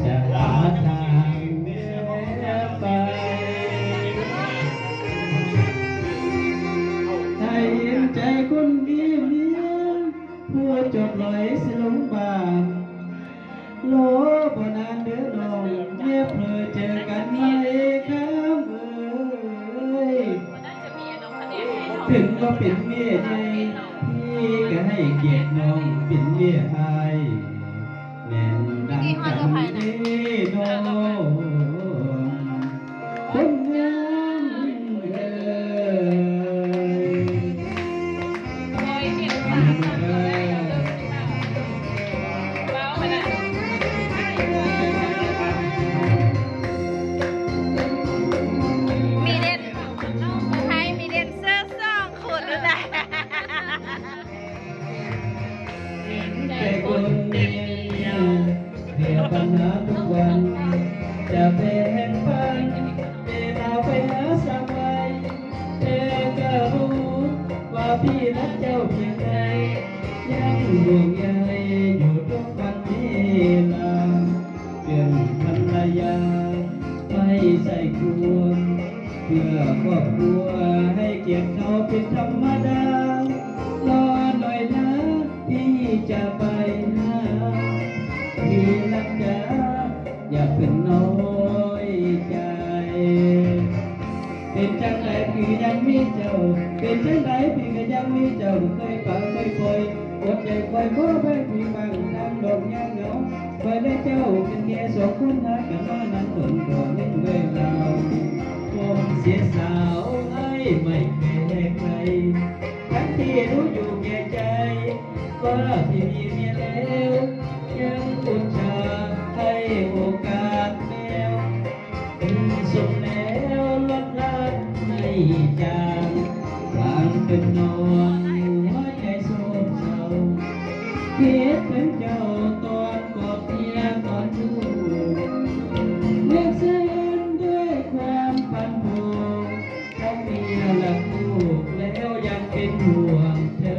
จะหาทางเดินไปให้เห็นใจคนเดียวผู้จดลอยสิลงบางโลบนานเดือดร้อนเมียเพลอเจอกันไม่ข้ามถึงว่าเป็นเมียใจพี่ก็ให้เกียรติน้องเป็นเมียอายแม่นดังกันเด้น้องคนงามเอ้แต่คนเดียวเพียงปัญหาทุกวันจะแบ่งปันเวลาไปหาสบายแต่ก็รู้ว่าพี่รักเจ้าเพียงใดยังห่วงใยอยู่ทุกวันเวลาเป็นภรรยาไม่ใส่ควรเพื่อครอบครัวให้เกียรติเขาเป็นธรรมดารอหน่อยนะพี่จะไปหาพี่รักจ๋าอย่าเป็นน้อยใจเป็นจังไรพี่ยังมีเจ้าเป็นจังไรพี่ก็ยังมีเจ้าเคยปากเคยคอยอดใจคอยบ่ไปพี่บังน้ำดอกยางเหงาคอยได้เจ้าเป็นแค่สองคนหากันว่านั้นเพิ่นก็เล่นเวลาผมเสียสาวไอ้ไม่เคยใครทั้งที่รู้อยู่แก่ใจว่าพี่มีเมียแล้วยังอุตส่าห์ให้โอกาสแล้วส่งแล้วลดละไม่จางกลางเป็นนอนหัวใจโศกเศร้าคิดถึงเจ้าตอนกอดเมียตอนชู้เลือกเส้นด้วยความพันผูกทั้งเมียและลูกแล้วยังเป็นห่วงเธอ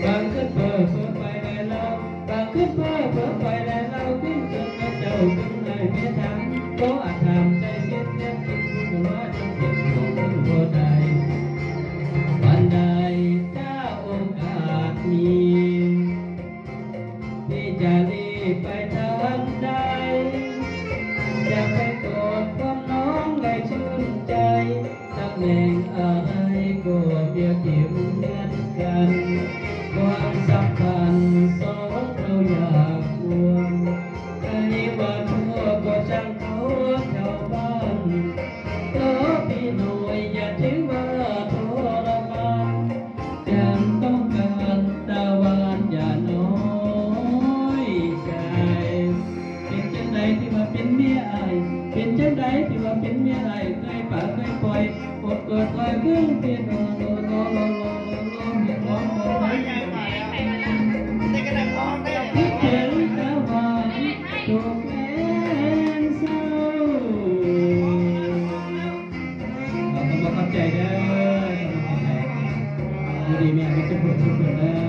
บางขึ้นเพ้อไปได้แล้วบางขึ้นเพ้อไปได้แล้วขึ้นจนกระเจ้าขึ้นได้เมียทั้งก็อาจทำใจเสียแน่จริงหัวจนเจ็บของหัวใจวันใดถ้าโอกาสมีพี่จะรีบไปทางใดจะไปกอดความน้องได้ชื่นใจตำแหน่งอะไรก็เพียงที่เหมือนกันความสัมพันธ์สองเราอยากควงใครว่าทั่วก็ช่างเขาชาวบ้านขอพี่หน่อยอย่าถือว่าทรมานฉันต้องการตะวันอย่าน้อยใจเป็นจังใดที่ว่าเป็นเมียอายเป็นจังใดที่ว่าเป็นเมียอายเคยปากเคยปล่อยอดเกิดลอยเพื่อนเพียงรอเพียงร้องคิดถึงตะวันตกแรงเศร้าขอบใจเด้ออยู่ดีแม่ไม่ใช่พูดทุกคนเด้อ